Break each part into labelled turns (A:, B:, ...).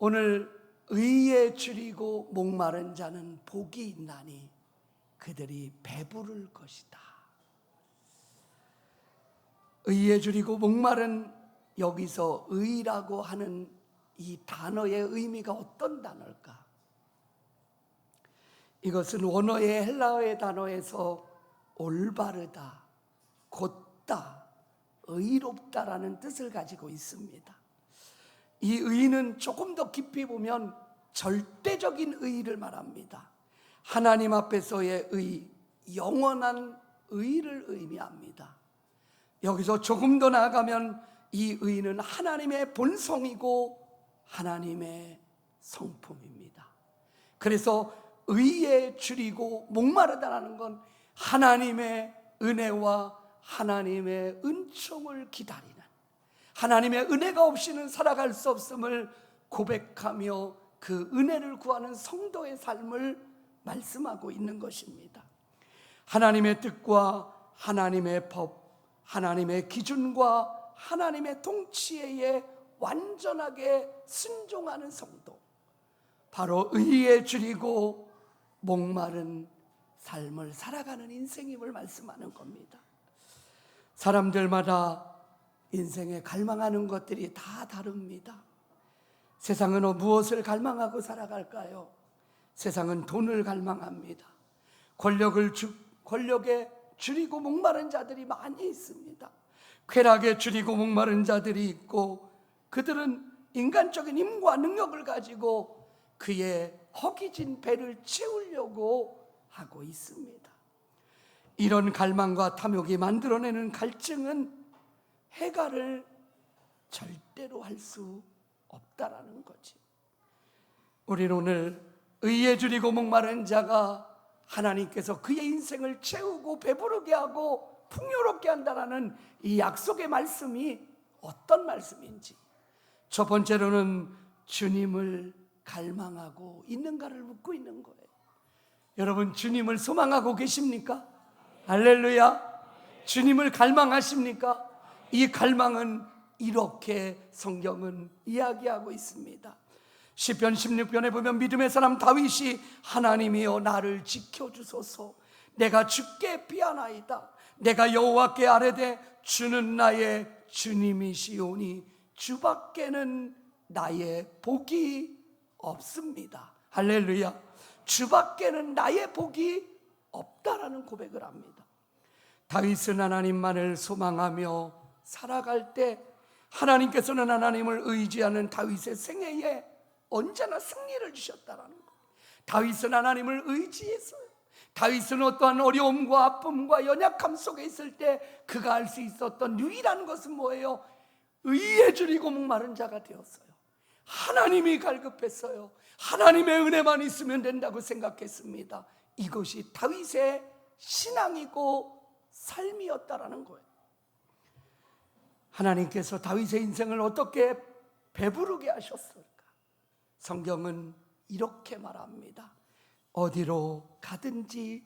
A: 오늘 의에 줄이고 목마른 자는 복이 있나니 그들이 배부를 것이다. 의에 줄이고 목마른, 여기서 의라고 하는 이 단어의 의미가 어떤 단어일까? 이것은 원어의 헬라어의 단어에서 올바르다, 곧다, 의롭다라는 뜻을 가지고 있습니다. 이 의는 조금 더 깊이 보면 절대적인 의를 말합니다. 하나님 앞에서의 의, 영원한 의를 의미합니다. 여기서 조금 더 나아가면 이 의는 하나님의 본성이고 하나님의 성품입니다. 그래서 의에 줄이고 목마르다라는 건 하나님의 은혜와 하나님의 은총을 기다리는, 하나님의 은혜가 없이는 살아갈 수 없음을 고백하며 그 은혜를 구하는 성도의 삶을 말씀하고 있는 것입니다. 하나님의 뜻과 하나님의 법, 하나님의 기준과 하나님의 통치에 완전하게 순종하는 성도, 바로 의에 줄이고 목마른 삶을 살아가는 인생임을 말씀하는 겁니다. 사람들마다 인생에 갈망하는 것들이 다 다릅니다. 세상은 무엇을 갈망하고 살아갈까요? 세상은 돈을 갈망합니다. 권력에 줄이고 목마른 자들이 많이 있습니다. 쾌락에 줄이고 목마른 자들이 있고, 그들은 인간적인 힘과 능력을 가지고 그의 허기진 배를 채우려고 하고 있습니다. 이런 갈망과 탐욕이 만들어내는 갈증은 해결을 절대로 할 수 없다라는 거지. 우리는 오늘 의에 줄이고 목마른 자가 하나님께서 그의 인생을 채우고 배부르게 하고 풍요롭게 한다라는 이 약속의 말씀이 어떤 말씀인지, 첫 번째로는 주님을 갈망하고 있는가를 묻고 있는 거예요. 여러분, 주님을 소망하고 계십니까? 할렐루야. 주님을 갈망하십니까? 이 갈망은 이렇게 성경은 이야기하고 있습니다. 시편 16편에 보면 믿음의 사람 다윗이 하나님이여 나를 지켜주소서, 내가 주께 피하나이다. 내가 여호와께 아뢰되 주는 나의 주님이시오니 주밖에는 나의 복이 없습니다. 할렐루야. 주밖에는 나의 복이 없다라는 고백을 합니다. 다윗은 하나님만을 소망하며 살아갈 때 하나님께서는 하나님을 의지하는 다윗의 생애에 언제나 승리를 주셨다라는 거예요. 다윗은 하나님을 의지했어요. 다윗은 어떠한 어려움과 아픔과 연약함 속에 있을 때 그가 할 수 있었던 유일한 것은 뭐예요? 의에 줄이고 목마른 자가 되었어요. 하나님이 갈급했어요. 하나님의 은혜만 있으면 된다고 생각했습니다. 이것이 다윗의 신앙이고 삶이었다라는 거예요. 하나님께서 다윗의 인생을 어떻게 배부르게 하셨을까? 성경은 이렇게 말합니다. 어디로 가든지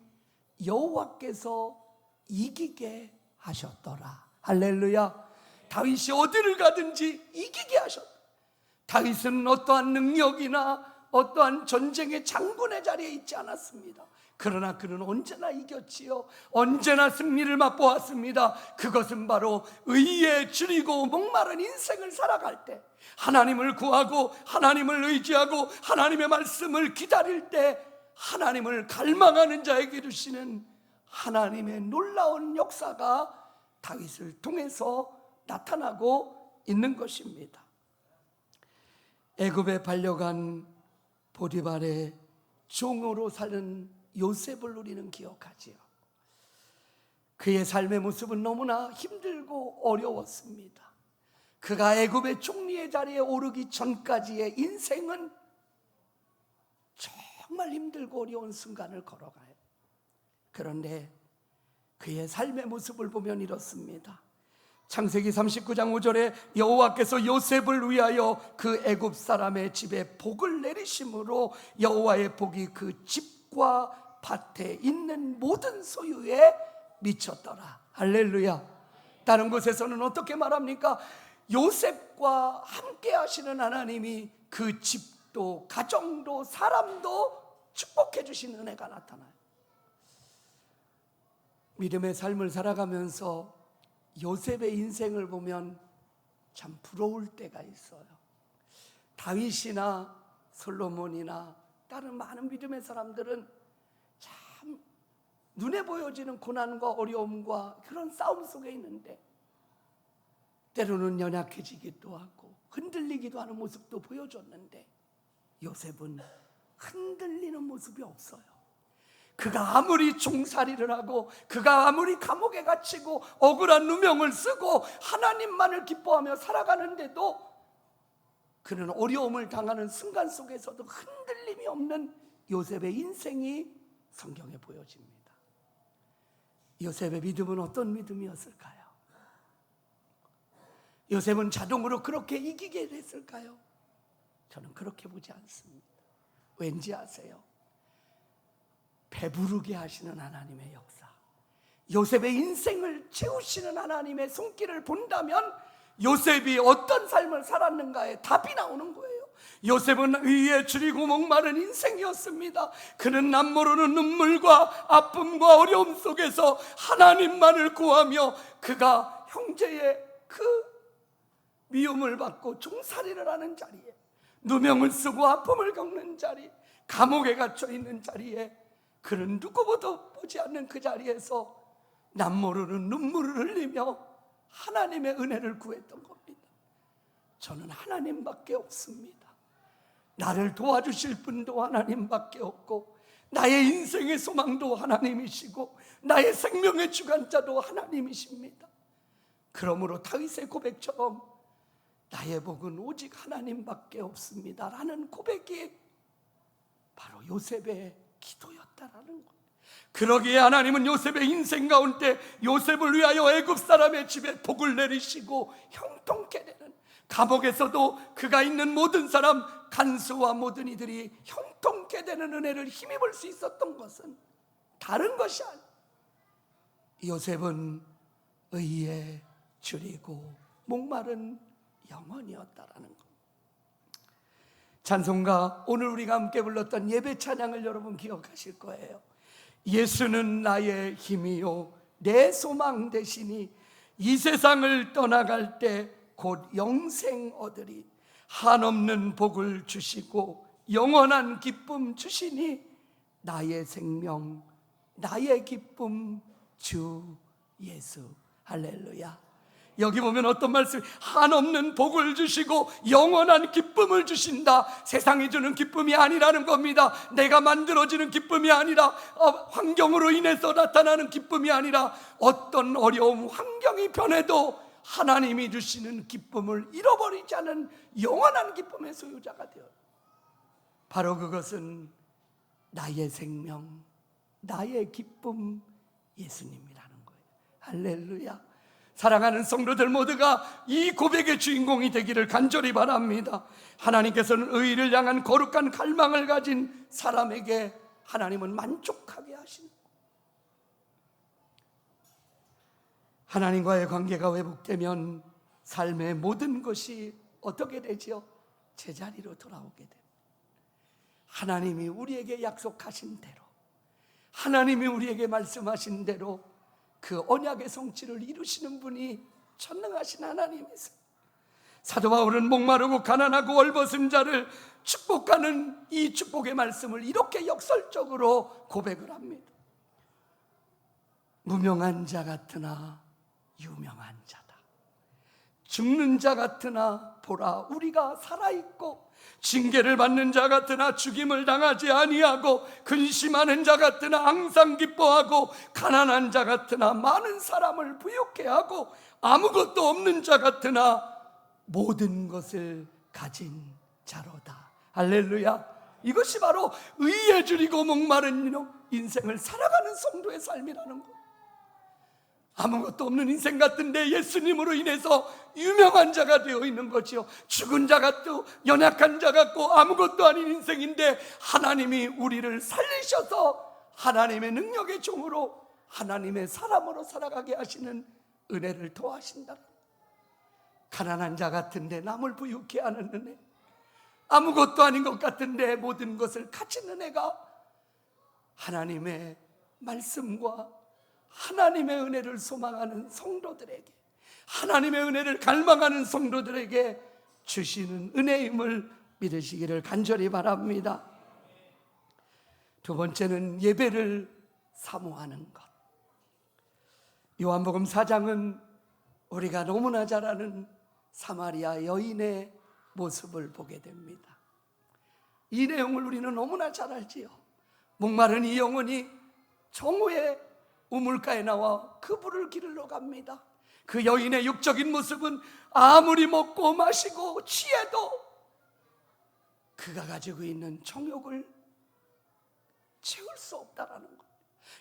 A: 여호와께서 이기게 하셨더라. 할렐루야. 다윗이 어디를 가든지 이기게 하셨다. 다윗은 어떠한 능력이나 어떠한 전쟁의 장군의 자리에 있지 않았습니다. 그러나 그는 언제나 이겼지요. 언제나 승리를 맛보았습니다. 그것은 바로 의에 줄이고 목마른 인생을 살아갈 때, 하나님을 구하고 하나님을 의지하고 하나님의 말씀을 기다릴 때 하나님을 갈망하는 자에게 주시는 하나님의 놀라운 역사가 다윗을 통해서 나타나고 있는 것입니다. 애굽에 팔려간 보디발의 종으로 사는 요셉을 우리는 기억하지요. 그의 삶의 모습은 너무나 힘들고 어려웠습니다. 그가 애굽의 총리의 자리에 오르기 전까지의 인생은 정말 힘들고 어려운 순간을 걸어가요. 그런데 그의 삶의 모습을 보면 이렇습니다. 창세기 39장 5절에 여호와께서 요셉을 위하여 그 애굽 사람의 집에 복을 내리심으로 여호와의 복이 그 집과 밭에 있는 모든 소유에 미쳤더라. 할렐루야. 다른 곳에서는 어떻게 말합니까? 요셉과 함께 하시는 하나님이 그 집도 가정도 사람도 축복해 주시는 은혜가 나타나요. 믿음의 삶을 살아가면서 요셉의 인생을 보면 참 부러울 때가 있어요. 다윗이나 솔로몬이나 다른 많은 믿음의 사람들은 참 눈에 보여지는 고난과 어려움과 그런 싸움 속에 있는데 때로는 연약해지기도 하고 흔들리기도 하는 모습도 보여줬는데 요셉은 흔들리는 모습이 없어요. 그가 아무리 종살이를 하고 그가 아무리 감옥에 갇히고 억울한 누명을 쓰고 하나님만을 기뻐하며 살아가는데도 그는 어려움을 당하는 순간 속에서도 흔들림이 없는 요셉의 인생이 성경에 보여집니다. 요셉의 믿음은 어떤 믿음이었을까요? 요셉은 자동으로 그렇게 이기게 됐을까요? 저는 그렇게 보지 않습니다. 왠지 아세요? 배부르게 하시는 하나님의 역사, 요셉의 인생을 채우시는 하나님의 손길을 본다면 요셉이 어떤 삶을 살았는가에 답이 나오는 거예요. 요셉은 의에 줄이고 목마른 인생이었습니다. 그는 남모르는 눈물과 아픔과 어려움 속에서 하나님만을 구하며 그가 형제의 그 미움을 받고 종살이를 하는 자리에, 누명을 쓰고 아픔을 겪는 자리, 감옥에 갇혀 있는 자리에 그는 누구보다 보지 않는 그 자리에서 남모르는 눈물을 흘리며 하나님의 은혜를 구했던 겁니다. 저는 하나님밖에 없습니다. 나를 도와주실 분도 하나님밖에 없고 나의 인생의 소망도 하나님이시고 나의 생명의 주관자도 하나님이십니다. 그러므로 다윗의 고백처럼 나의 복은 오직 하나님밖에 없습니다 라는 고백이 바로 요셉의 기도였다라는 거예요. 그러기에 하나님은 요셉의 인생 가운데 요셉을 위하여 애굽 사람의 집에 복을 내리시고 형통케 되는, 감옥에서도 그가 있는 모든 사람 간수와 모든 이들이 형통케 되는 은혜를 힘입을 수 있었던 것은 다른 것이 아니에요. 요셉은 의에 줄이고 목마른 영혼이었다라는 것. 찬송가, 오늘 우리가 함께 불렀던 예배 찬양을 여러분 기억하실 거예요. 예수는 나의 힘이요 내 소망 되시니 이 세상을 떠나갈 때 곧 영생 얻으리. 한없는 복을 주시고 영원한 기쁨 주시니 나의 생명 나의 기쁨 주 예수. 할렐루야. 여기 보면 어떤 말씀, 한없는 복을 주시고 영원한 기쁨을 주신다. 세상이 주는 기쁨이 아니라는 겁니다. 내가 만들어지는 기쁨이 아니라 환경으로 인해서 나타나는 기쁨이 아니라 어떤 어려움, 환경이 변해도 하나님이 주시는 기쁨을 잃어버리지 않은 영원한 기쁨의 소유자가 되어요. 바로 그것은 나의 생명, 나의 기쁨 예수님이라는 거예요. 할렐루야. 사랑하는 성도들 모두가 이 고백의 주인공이 되기를 간절히 바랍니다. 하나님께서는 의를 향한 거룩한 갈망을 가진 사람에게 하나님은 만족하게 하십니다. 하나님과의 관계가 회복되면 삶의 모든 것이 어떻게 되지요? 제자리로 돌아오게 됩니다. 하나님이 우리에게 약속하신 대로, 하나님이 우리에게 말씀하신 대로 그 언약의 성취를 이루시는 분이 전능하신 하나님이세요. 사도 바울은 목마르고 가난하고 얼벗은 자를 축복하는 이 축복의 말씀을 이렇게 역설적으로 고백을 합니다. 무명한 자 같으나 유명한 자다. 죽는 자 같으나 보라 우리가 살아있고, 징계를 받는 자 같으나 죽임을 당하지 아니하고, 근심하는 자 같으나 항상 기뻐하고, 가난한 자 같으나 많은 사람을 부유케 하고, 아무것도 없는 자 같으나 모든 것을 가진 자로다. 할렐루야. 이것이 바로 의에 줄이고 목마른 인생을 살아가는 성도의 삶이라는 것. 아무것도 없는 인생 같은데 예수님으로 인해서 유명한 자가 되어 있는 거죠. 죽은 자 같고 연약한 자 같고 아무것도 아닌 인생인데 하나님이 우리를 살리셔서 하나님의 능력의 종으로, 하나님의 사람으로 살아가게 하시는 은혜를 더하신다. 가난한 자 같은데 남을 부유케 하는 은혜, 아무것도 아닌 것 같은데 모든 것을 가진 은혜가 하나님의 말씀과 하나님의 은혜를 소망하는 성도들에게, 하나님의 은혜를 갈망하는 성도들에게 주시는 은혜임을 믿으시기를 간절히 바랍니다. 두 번째는 예배를 사모하는 것. 요한복음 4장은 우리가 너무나 잘 아는 사마리아 여인의 모습을 보게 됩니다. 이 내용을 우리는 너무나 잘 알지요. 목마른 이 영혼이 정오의 우물가에 나와 그 물을 기르러 갑니다. 그 여인의 육적인 모습은 아무리 먹고 마시고 취해도 그가 가지고 있는 정욕을 채울 수 없다라는 것.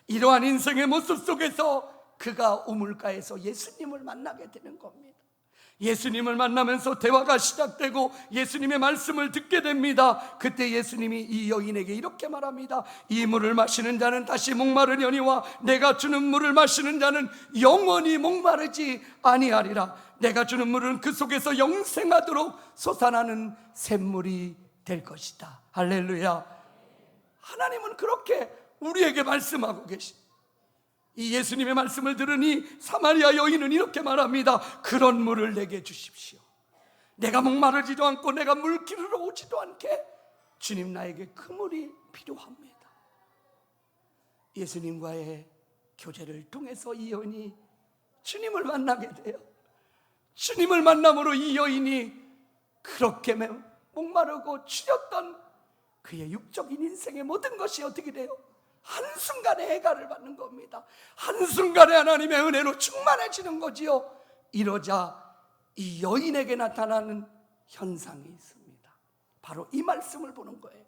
A: 이러한 인생의 모습 속에서 그가 우물가에서 예수님을 만나게 되는 겁니다. 예수님을 만나면서 대화가 시작되고 예수님의 말씀을 듣게 됩니다. 그때 예수님이 이 여인에게 이렇게 말합니다. 이 물을 마시는 자는 다시 목마르려니와 내가 주는 물을 마시는 자는 영원히 목마르지 아니하리라. 내가 주는 물은 그 속에서 영생하도록 솟아나는 샘물이 될 것이다. 할렐루야. 하나님은 그렇게 우리에게 말씀하고 계십니다. 이 예수님의 말씀을 들으니 사마리아 여인은 이렇게 말합니다. 그런 물을 내게 주십시오. 내가 목마르지도 않고 내가 물 기르러 오지도 않게 주님, 나에게 그 물이 필요합니다. 예수님과의 교제를 통해서 이 여인이 주님을 만나게 돼요. 주님을 만남으로 이 여인이 그렇게 목마르고 추렸던 그의 육적인 인생의 모든 것이 어떻게 돼요? 한순간에 해가를 받는 겁니다. 한순간에 하나님의 은혜로 충만해지는 거지요. 이러자 이 여인에게 나타나는 현상이 있습니다. 바로 이 말씀을 보는 거예요.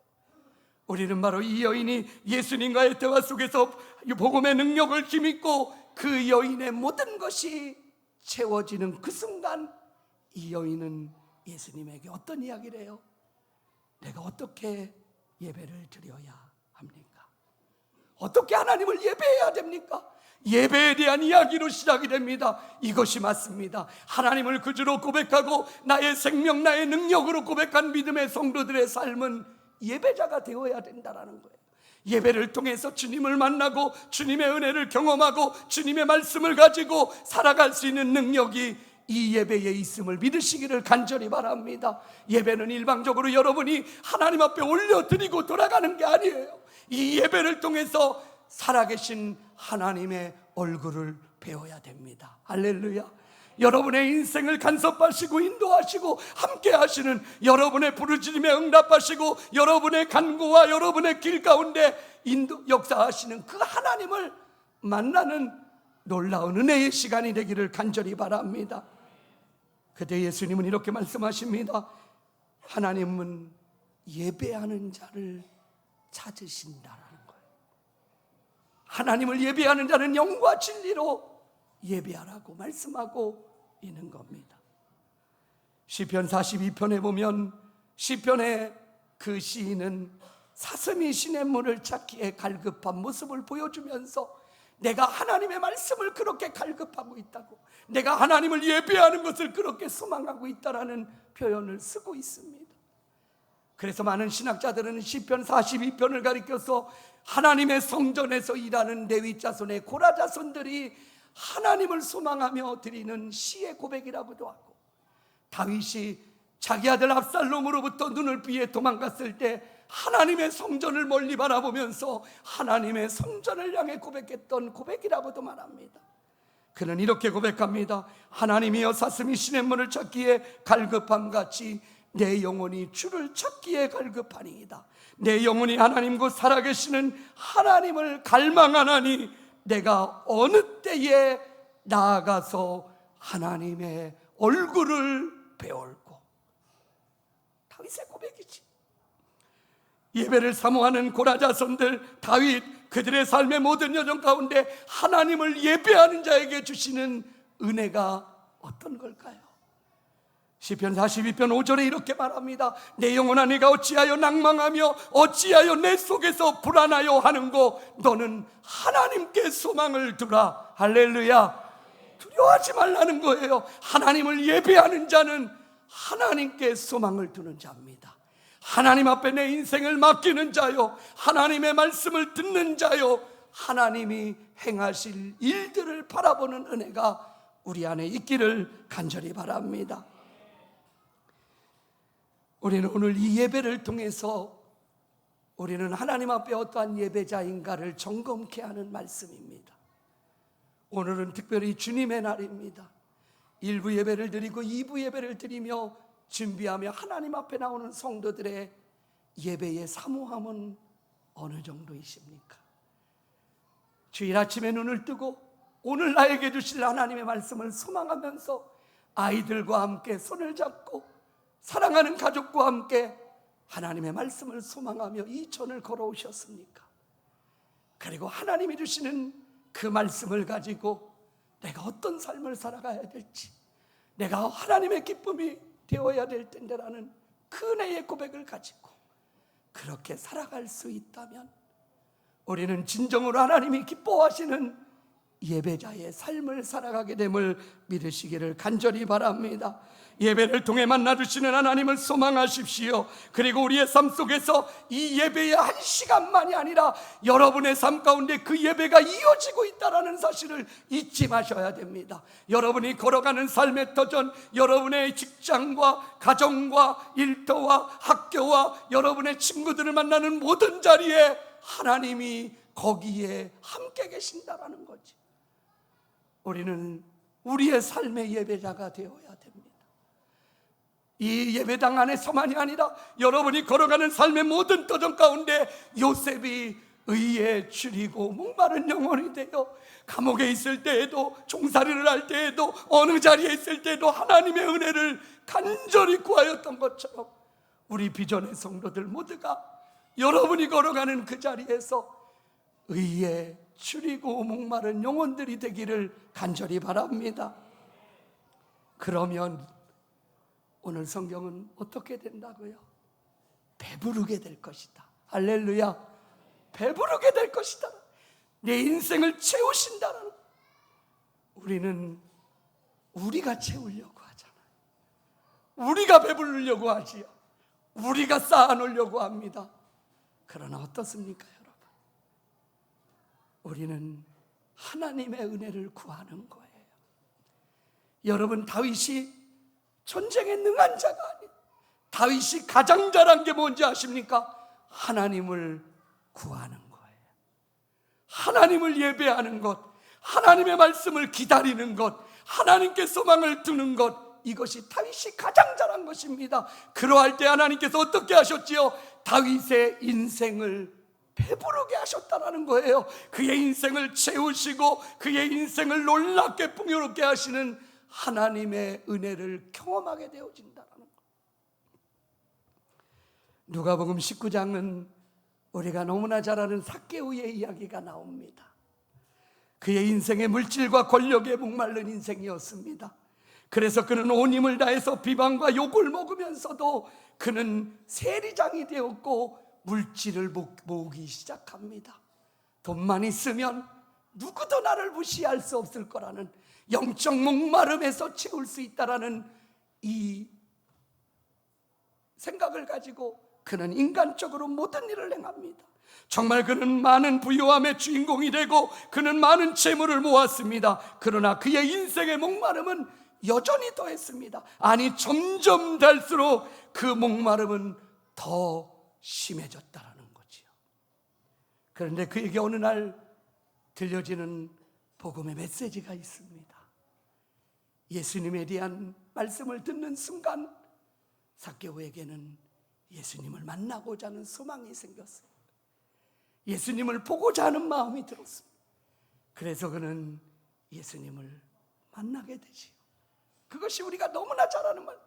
A: 우리는 바로 이 여인이 예수님과의 대화 속에서 복음의 능력을 힘입고 그 여인의 모든 것이 채워지는 그 순간, 이 여인은 예수님에게 어떤 이야기를 해요? 내가 어떻게 예배를 드려야 합니까? 어떻게 하나님을 예배해야 됩니까? 예배에 대한 이야기로 시작이 됩니다. 이것이 맞습니다. 하나님을 그주로 고백하고 나의 생명, 나의 능력으로 고백한 믿음의 성도들의 삶은 예배자가 되어야 된다는 거예요. 예배를 통해서 주님을 만나고 주님의 은혜를 경험하고 주님의 말씀을 가지고 살아갈 수 있는 능력이 이 예배에 있음을 믿으시기를 간절히 바랍니다. 예배는 일방적으로 여러분이 하나님 앞에 올려드리고 돌아가는 게 아니에요. 이 예배를 통해서 살아계신 하나님의 얼굴을 배워야 됩니다. 할렐루야. 여러분의 인생을 간섭하시고 인도하시고 함께 하시는, 여러분의 부르짖음에 응답하시고 여러분의 간구와 여러분의 길 가운데 역사하시는 그 하나님을 만나는 놀라운 은혜의 시간이 되기를 간절히 바랍니다. 그때 예수님은 이렇게 말씀하십니다. 하나님은 예배하는 자를 찾으신다라는 거예요. 하나님을 예배하는 자는 영과 진리로 예배하라고 말씀하고 있는 겁니다. 시편 42편에 보면 시편의 그 시인은 사슴이 시냇물을 찾기에 갈급한 모습을 보여주면서 내가 하나님의 말씀을 그렇게 갈급하고 있다고, 내가 하나님을 예배하는 것을 그렇게 소망하고 있다라는 표현을 쓰고 있습니다. 그래서 많은 신학자들은 시편 42편을 가리켜서 하나님의 성전에서 일하는 레위 자손의 고라 자손들이 하나님을 소망하며 드리는 시의 고백이라고도 하고, 다윗이 자기 아들 압살롬으로부터 눈을 피해 도망갔을 때 하나님의 성전을 멀리 바라보면서 하나님의 성전을 향해 고백했던 고백이라고도 말합니다. 그는 이렇게 고백합니다. 하나님이여 사슴이 시냇물을 찾기에 갈급함같이 내 영혼이 주를 찾기에 갈급하니이다. 내 영혼이 하나님 곧 살아계시는 하나님을 갈망하나니 내가 어느 때에 나아가서 하나님의 얼굴을 배울고. 다윗의 고백이지. 예배를 사모하는 고라 자손들, 다윗, 그들의 삶의 모든 여정 가운데 하나님을 예배하는 자에게 주시는 은혜가 어떤 걸까요? 시편 42편 5절에 이렇게 말합니다. 내 영혼아 네가 어찌하여 낭망하며 어찌하여 내 속에서 불안하여 하는고 너는 하나님께 소망을 두라. 할렐루야. 두려워하지 말라는 거예요. 하나님을 예배하는 자는 하나님께 소망을 두는 자입니다. 하나님 앞에 내 인생을 맡기는 자요, 하나님의 말씀을 듣는 자요, 하나님이 행하실 일들을 바라보는 은혜가 우리 안에 있기를 간절히 바랍니다. 우리는 오늘 이 예배를 통해서 우리는 하나님 앞에 어떠한 예배자인가를 점검케 하는 말씀입니다. 오늘은 특별히 주님의 날입니다. 1부 예배를 드리고 2부 예배를 드리며 준비하며 하나님 앞에 나오는 성도들의 예배의 사모함은 어느 정도이십니까? 주일 아침에 눈을 뜨고 오늘 나에게 주실 하나님의 말씀을 소망하면서 아이들과 함께 손을 잡고 사랑하는 가족과 함께 하나님의 말씀을 소망하며 이 전을 걸어오셨습니까? 그리고 하나님이 주시는 그 말씀을 가지고 내가 어떤 삶을 살아가야 될지, 내가 하나님의 기쁨이 되어야 될 텐데라는 그 은혜의 고백을 가지고 그렇게 살아갈 수 있다면 우리는 진정으로 하나님이 기뻐하시는 예배자의 삶을 살아가게 됨을 믿으시기를 간절히 바랍니다. 예배를 통해 만나주시는 하나님을 소망하십시오. 그리고 우리의 삶 속에서 이 예배의 한 시간만이 아니라 여러분의 삶 가운데 그 예배가 이어지고 있다는 사실을 잊지 마셔야 됩니다. 여러분이 걸어가는 삶의 터전, 여러분의 직장과 가정과 일터와 학교와 여러분의 친구들을 만나는 모든 자리에 하나님이 거기에 함께 계신다라는 거지. 우리는 우리의 삶의 예배자가 되어야 됩니다. 이 예배당 안에서만이 아니라 여러분이 걸어가는 삶의 모든 터전 가운데 요셉이 의에 줄이고 목마른 영혼이 되어 감옥에 있을 때에도, 종살이를 할 때에도, 어느 자리에 있을 때에도 하나님의 은혜를 간절히 구하였던 것처럼 우리 비전의 성도들 모두가 여러분이 걸어가는 그 자리에서 의에 줄이고 목마른 영혼들이 되기를 간절히 바랍니다. 그러면 오늘 성경은 어떻게 된다고요? 배부르게 될 것이다. 할렐루야. 배부르게 될 것이다. 내 인생을 채우신다는. 우리는 우리가 채우려고 하잖아요. 우리가 배부르려고 하지요. 우리가 쌓아놓으려고 합니다. 그러나 어떻습니까, 여러분? 우리는 하나님의 은혜를 구하는 거예요. 여러분, 다윗이 전쟁에 능한 자가 아니에요. 다윗이 가장 잘한 게 뭔지 아십니까? 하나님을 구하는 거예요. 하나님을 예배하는 것, 하나님의 말씀을 기다리는 것, 하나님께 소망을 두는 것, 이것이 다윗이 가장 잘한 것입니다. 그러할 때 하나님께서 어떻게 하셨지요? 다윗의 인생을 배부르게 하셨다는 거예요. 그의 인생을 채우시고 그의 인생을 놀랍게 풍요롭게 하시는 하나님의 은혜를 경험하게 되어진다는 것. 누가복음 19장은 우리가 너무나 잘 아는 삭개오의 이야기가 나옵니다. 그의 인생의 물질과 권력에 목마른 인생이었습니다. 그래서 그는 온 힘을 다해서 비방과 욕을 먹으면서도 그는 세리장이 되었고 물질을 모으기 시작합니다. 돈만 있으면 누구도 나를 무시할 수 없을 거라는 영적 목마름에서 채울 수 있다라는 이 생각을 가지고 그는 인간적으로 모든 일을 행합니다. 정말 그는 많은 부유함의 주인공이 되고 그는 많은 재물을 모았습니다. 그러나 그의 인생의 목마름은 여전히 더했습니다. 아니, 점점 갈수록 그 목마름은 더 심해졌다라는 거지요. 그런데 그에게 어느 날 들려지는 복음의 메시지가 있습니다. 예수님에 대한 말씀을 듣는 순간 삭개오에게는 예수님을 만나고자 하는 소망이 생겼어요. 예수님을 보고자 하는 마음이 들었습니다. 그래서 그는 예수님을 만나게 되지요. 그것이 우리가 너무나 잘 아는 말.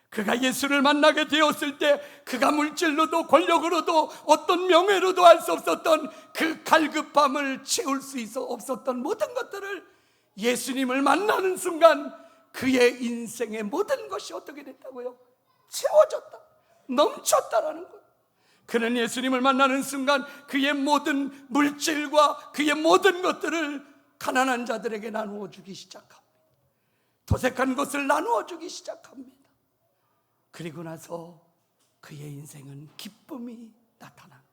A: 그가 예수를 만나게 되었을 때 그가 물질로도 권력으로도 어떤 명예로도 할 수 없었던 그 갈급함을 채울 수 없었던 모든 것들을 예수님을 만나는 순간 그의 인생의 모든 것이 어떻게 됐다고요? 채워졌다, 넘쳤다라는 거예요. 그는 예수님을 만나는 순간 그의 모든 물질과 그의 모든 것들을 가난한 자들에게 나누어 주기 시작합니다. 도색한 것을 나누어 주기 시작합니다. 그리고 나서 그의 인생은 기쁨이 나타납니다.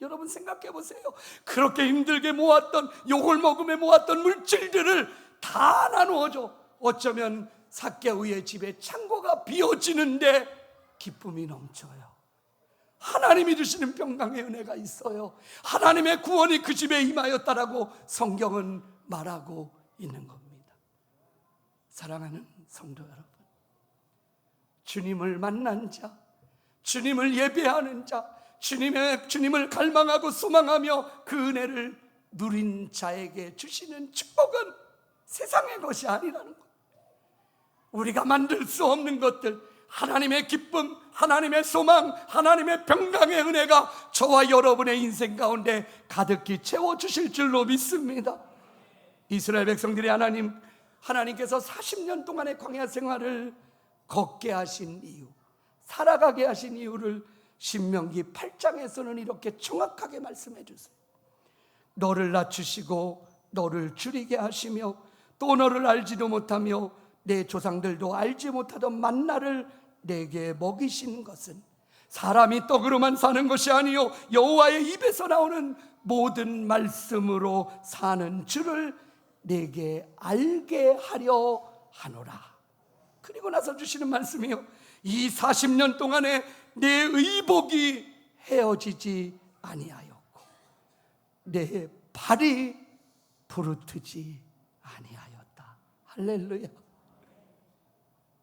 A: 여러분 생각해 보세요. 그렇게 힘들게 모았던, 욕을 먹으며 모았던 물질들을 다 나누어줘. 어쩌면 삭개오의 집에 창고가 비어지는데 기쁨이 넘쳐요. 하나님이 주시는 평강의 은혜가 있어요. 하나님의 구원이 그 집에 임하였다라고 성경은 말하고 있는 겁니다. 사랑하는 성도 여러분, 주님을 만난 자, 주님을 예배하는 자, 주님을 갈망하고 소망하며 그 은혜를 누린 자에게 주시는 축복은 세상의 것이 아니라는 것. 우리가 만들 수 없는 것들, 하나님의 기쁨, 하나님의 소망, 하나님의 평강의 은혜가 저와 여러분의 인생 가운데 가득히 채워주실 줄로 믿습니다. 이스라엘 백성들이 하나님께서 40년 동안의 광야 생활을 걷게 하신 이유, 살아가게 하신 이유를 신명기 8장에서는 이렇게 정확하게 말씀해 주세요. 너를 낮추시고 너를 줄이게 하시며 또 너를 알지도 못하며 내 조상들도 알지 못하던 만나를 내게 먹이시는 것은 사람이 떡으로만 사는 것이 아니요 여호와의 입에서 나오는 모든 말씀으로 사는 줄을 내게 알게 하려 하노라. 그리고 나서 주시는 말씀이요, 이 40년 동안에 내 의복이 헤어지지 아니하였고 내 발이 부르트지 아니하였다. 할렐루야.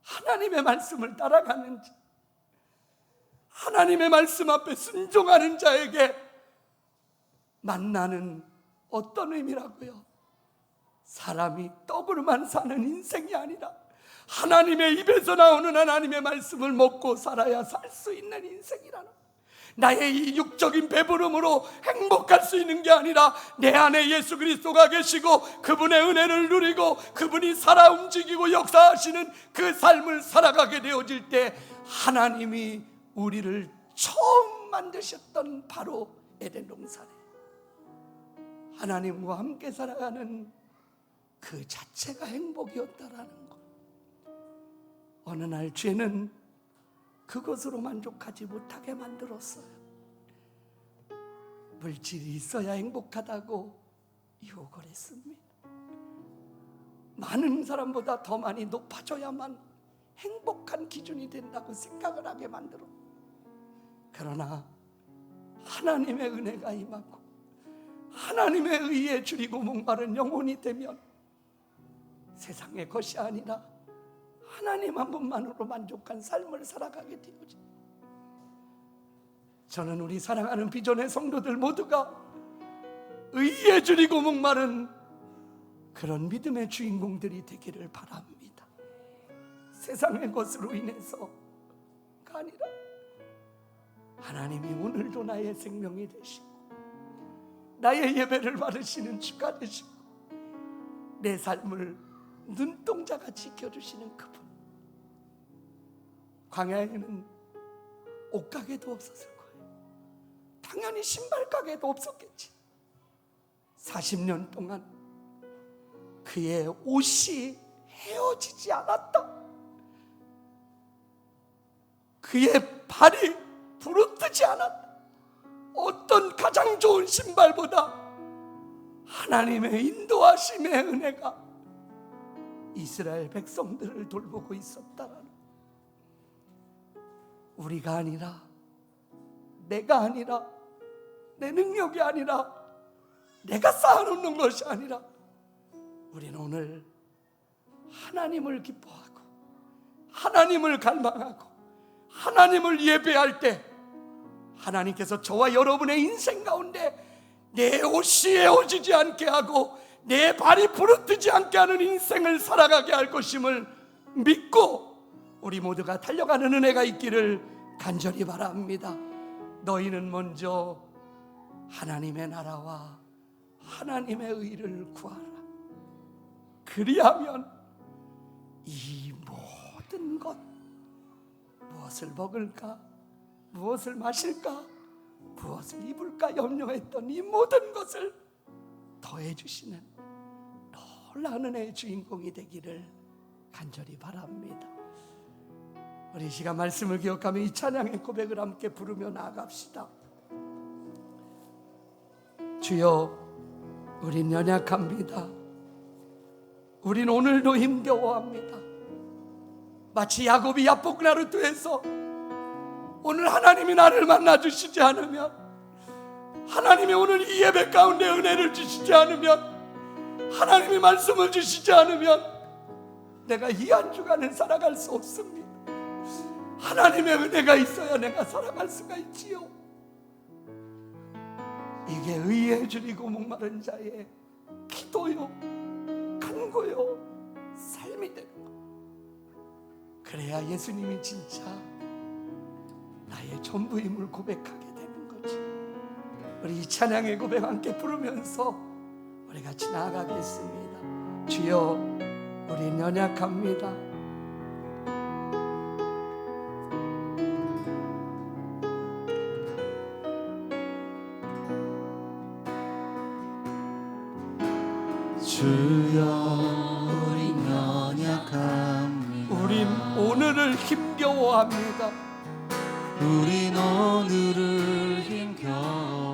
A: 하나님의 말씀을 따라가는 자, 하나님의 말씀 앞에 순종하는 자에게 만나는 어떤 의미라고요? 사람이 떡으로만 사는 인생이 아니라 하나님의 입에서 나오는 하나님의 말씀을 먹고 살아야 살 수 있는 인생이라는, 나의 이 육적인 배부름으로 행복할 수 있는 게 아니라 내 안에 예수 그리스도가 계시고 그분의 은혜를 누리고 그분이 살아 움직이고 역사하시는 그 삶을 살아가게 되어질 때 하나님이 우리를 처음 만드셨던 바로 에덴 동산에 하나님과 함께 살아가는 그 자체가 행복이었다라는 것. 어느 날 죄는 그것으로 만족하지 못하게 만들었어요. 물질이 있어야 행복하다고 유혹을 했습니다. 많은 사람보다 더 많이 높아져야만 행복한 기준이 된다고 생각을 하게 만들어. 그러나 하나님의 은혜가 임하고 하나님의 의에 줄이고 목마른 영혼이 되면 세상의 것이 아니라 하나님 한 분만으로 만족한 삶을 살아가게 되어지. 저는 우리 사랑하는 비전의 성도들 모두가 의에 줄이고 목마른 그런 믿음의 주인공들이 되기를 바랍니다. 세상의 것으로 인해서가 아니라 하나님이 오늘도 나의 생명이 되시고 나의 예배를 받으시는 주가 되시고 내 삶을 눈동자가 지켜주시는 그분. 광야에는 옷가게도 없었을 거예요. 당연히 신발가게도 없었겠지. 40년 동안 그의 옷이 헤어지지 않았다. 그의 발이 부르뜨지 않았다. 어떤 가장 좋은 신발보다 하나님의 인도하심의 은혜가 이스라엘 백성들을 돌보고 있었다라는, 우리가 아니라, 내가 아니라, 내 능력이 아니라, 내가 쌓아놓는 것이 아니라 우리는 오늘 하나님을 기뻐하고 하나님을 갈망하고 하나님을 예배할 때 하나님께서 저와 여러분의 인생 가운데 내 옷이 헤어지지 않게 하고 내 발이 부르뜨지 않게 하는 인생을 살아가게 할 것임을 믿고 우리 모두가 달려가는 은혜가 있기를 간절히 바랍니다. 너희는 먼저 하나님의 나라와 하나님의 의를 구하라. 그리하면 이 모든 것, 무엇을 먹을까, 무엇을 마실까, 무엇을 입을까 염려했던 이 모든 것을 더해 주시는 놀라운 은혜의 주인공이 되기를 간절히 바랍니다. 우리 시간 말씀을 기억하며 이 찬양의 고백을 함께 부르며 나아갑시다. 주여, 우린 연약합니다. 우린 오늘도 힘겨워합니다. 마치 야곱이 야복나루트에서 오늘 하나님이 나를 만나주시지 않으면, 하나님이 오늘 이 예배 가운데 은혜를 주시지 않으면, 하나님이 말씀을 주시지 않으면 내가 이 한 주간을 살아갈 수 없습니다. 하나님의 은혜가 있어야 내가 살아갈 수가 있지요. 이게 의에 줄이고 목마른 자의 기도요, 간구요, 삶이 되는 것. 그래야 예수님이 진짜 나의 전부임을 고백하게 되는 거지. 우리 이 찬양의 고백 함께 부르면서 우리 같이 나아가겠습니다. 주여, 우린 연약합니다.
B: 주여, 우린 연약합니다.
A: 우린 오늘을 힘겨워합니다.
B: 우린 오늘을 힘겨워합니다.